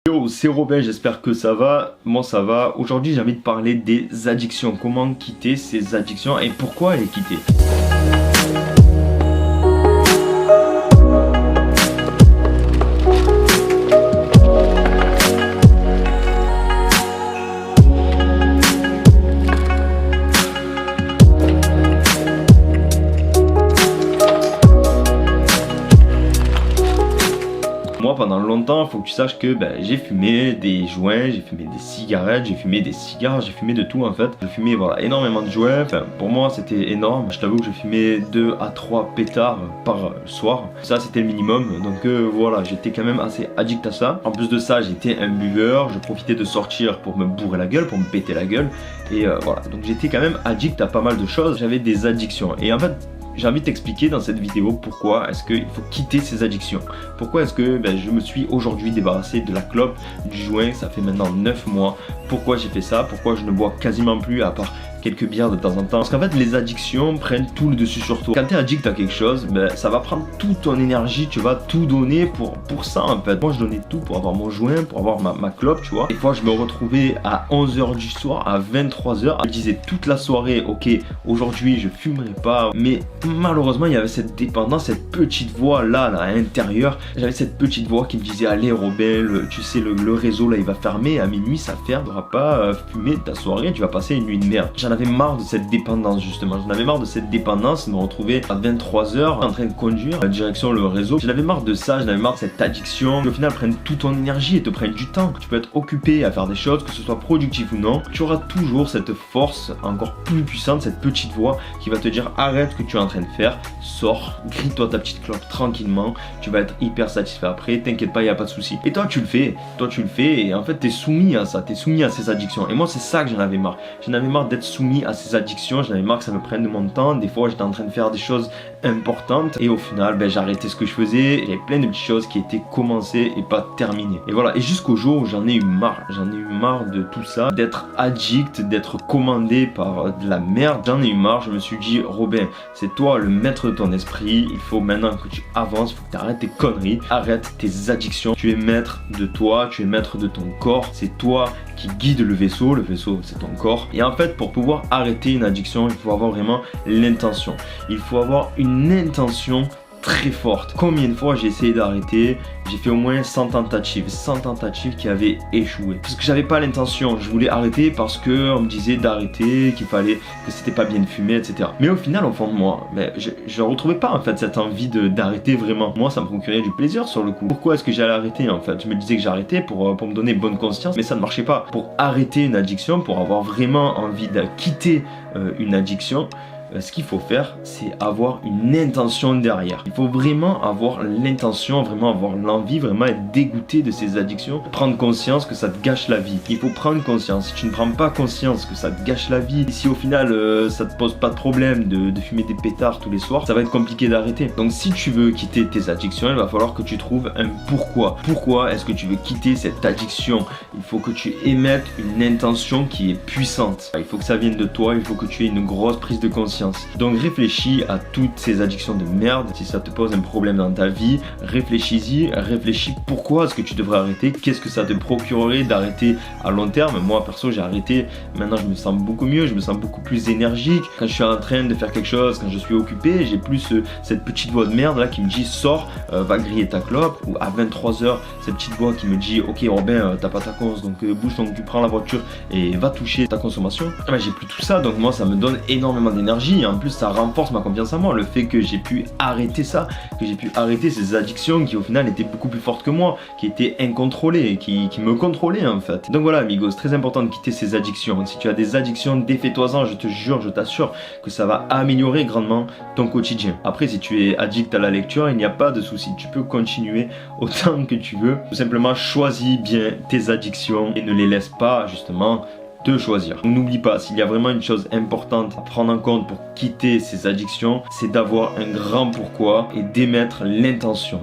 Yo, c'est Robin, j'espère que ça va. Moi ça va. Aujourd'hui j'ai envie de parler des addictions. Comment quitter ces addictions et pourquoi les quitter. Moi pendant longtemps, il faut que tu saches que j'ai fumé des joints, j'ai fumé des cigarettes, j'ai fumé des cigares, j'ai fumé de tout en fait. Je fumais énormément de joints, pour moi c'était énorme. Je t'avoue que je fumais 2 à 3 pétards par soir. Ça c'était le minimum, donc voilà, j'étais quand même assez addict à ça. En plus de ça, j'étais un buveur, je profitais de sortir pour me bourrer la gueule, pour me péter la gueule. Et voilà, donc j'étais quand même addict à pas mal de choses, j'avais des addictions. Et en fait, j'ai envie de t'expliquer dans cette vidéo pourquoi est-ce qu'il faut quitter ces addictions. Pourquoi est-ce que je me suis aujourd'hui débarrassé de la clope, du joint, ça fait maintenant 9 mois. Pourquoi j'ai fait ça, pourquoi je ne bois quasiment plus à part quelques bières de temps en temps. Parce qu'en fait les addictions prennent tout le dessus sur toi. Quand tu es addict à quelque chose, ça va prendre toute ton énergie, tu vas tout donner pour ça en fait. Moi je donnais tout pour avoir mon joint, pour avoir ma clope, tu vois. Des fois je me retrouvais à 11h du soir, à 23h. Je disais toute la soirée, ok, aujourd'hui je fumerai pas. Mais malheureusement il y avait cette dépendance, cette petite voix là à l'intérieur. J'avais cette petite voix qui me disait allez Robin, tu sais le réseau là il va fermer, à minuit ça ferme, tu n'auras pas fumé ta soirée, tu vas passer une nuit de merde. J'en avais marre de cette dépendance justement, j'en avais marre de cette dépendance, de me retrouver à 23h en train de conduire en direction le réseau. J'en avais marre de ça, j'en avais marre de cette addiction qui au final prennent toute ton énergie et te prennent du temps. Tu peux être occupé à faire des choses, que ce soit productif ou non, tu auras toujours cette force encore plus puissante, cette petite voix qui va te dire arrête ce que tu es en train de faire, sors, grille-toi ta petite clope tranquillement, tu vas être hyper satisfait après, t'inquiète pas, il n'y a pas de souci. Et toi tu le fais et en fait t'es soumis à ça, t'es soumis à ces addictions. Et moi c'est ça que j'en avais marre d'être soumis à ces addictions, j'en avais marre que ça me prenne de mon temps. Des fois j'étais en train de faire des choses importantes et au final j'arrêtais ce que je faisais. Il y avait plein de petites choses qui étaient commencées et pas terminées. Et voilà, et jusqu'au jour où j'en ai eu marre de tout ça, d'être addict, d'être commandé par de la merde. J'en ai eu marre, je me suis dit Robin, c'est toi le maître de ton esprit, il faut maintenant que tu avances, il faut que tu arrêtes tes conneries, arrête tes addictions. Tu es maître de toi, tu es maître de ton corps, c'est toi qui guide le vaisseau c'est ton corps. Et en fait pour pouvoir arrêter une addiction, il faut avoir vraiment l'intention. Il faut avoir une intention très forte. Combien de fois j'ai essayé d'arrêter? J'ai fait au moins 100 tentatives qui avaient échoué. Parce que j'avais pas l'intention, je voulais arrêter parce que on me disait d'arrêter, qu'il fallait, que c'était pas bien de fumer, etc. Mais au final, au fond de moi, je retrouvais pas en fait cette envie d'arrêter vraiment. Moi, ça me procurait du plaisir sur le coup. Pourquoi est-ce que j'allais arrêter en fait? Je me disais que j'arrêtais pour me donner bonne conscience, mais ça ne marchait pas. Pour arrêter une addiction, pour avoir vraiment envie de quitter une addiction, ce qu'il faut faire, c'est avoir une intention derrière. Il faut vraiment avoir l'intention, vraiment avoir l'envie, vraiment être dégoûté de ces addictions. Prendre conscience que ça te gâche la vie. Il faut prendre conscience. Si tu ne prends pas conscience que ça te gâche la vie, et si au final ça te pose pas de problème de fumer des pétards tous les soirs, ça va être compliqué d'arrêter. Donc si tu veux quitter tes addictions, il va falloir que tu trouves un pourquoi. Pourquoi est-ce que tu veux quitter cette addiction? Il faut que tu émettes une intention qui est puissante. Il faut que ça vienne de toi, il faut que tu aies une grosse prise de conscience. Donc réfléchis à toutes ces addictions de merde. Si ça te pose un problème dans ta vie, réfléchis pourquoi est-ce que tu devrais arrêter, qu'est-ce que ça te procurerait d'arrêter à long terme. Moi perso j'ai arrêté, maintenant je me sens beaucoup mieux, je me sens beaucoup plus énergique. Quand je suis en train de faire quelque chose, quand je suis occupé, j'ai plus cette petite voix de merde là qui me dit sors, va griller ta clope. Ou à 23h cette petite voix qui me dit ok Robin, t'as pas ta cons, donc bouge ton cul, prends la voiture et va toucher ta consommation. J'ai plus tout ça, donc moi ça me donne énormément d'énergie. Et en plus ça renforce ma confiance en moi, le fait que j'ai pu arrêter ça, que j'ai pu arrêter ces addictions qui au final étaient beaucoup plus fortes que moi, qui étaient incontrôlées, qui me contrôlaient en fait. Donc voilà amigos, c'est très important de quitter ces addictions. Si tu as des addictions, défais-toi-en, je te jure, je t'assure que ça va améliorer grandement ton quotidien. Après si tu es addict à la lecture, il n'y a pas de souci, tu peux continuer autant que tu veux. Tout simplement choisis bien tes addictions et ne les laisse pas justement de choisir. N'oublie pas, s'il y a vraiment une chose importante à prendre en compte pour quitter ces addictions, c'est d'avoir un grand pourquoi et d'émettre l'intention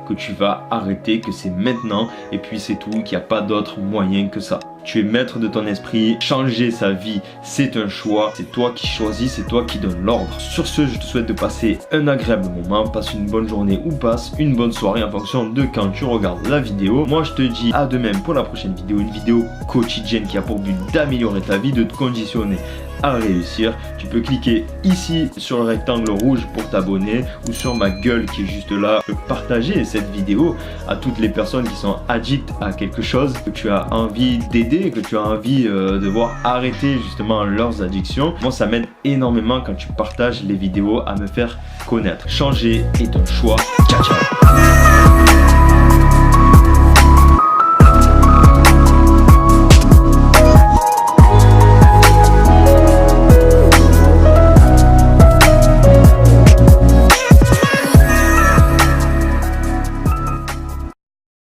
que tu vas arrêter, que c'est maintenant et puis c'est tout, qu'il n'y a pas d'autre moyen que ça. tu es maître de ton esprit. Changer sa vie, c'est un choix. C'est toi qui choisis, c'est toi qui donne l'ordre. Sur ce, je te souhaite de passer un agréable moment. Passe une bonne journée ou passe une bonne soirée en fonction de quand tu regardes la vidéo. Moi, je te dis à demain pour la prochaine vidéo. Une vidéo quotidienne qui a pour but d'améliorer ta vie, de te conditionner à réussir. Tu peux cliquer ici sur le rectangle rouge pour t'abonner ou sur ma gueule qui est juste là. Tu peux partager cette vidéo à toutes les personnes qui sont addictes à quelque chose, que tu as envie d'aider, que tu as envie de voir arrêter justement leurs addictions. Moi, ça m'aide énormément quand tu partages les vidéos à me faire connaître. Changer est un choix. Ciao, ciao.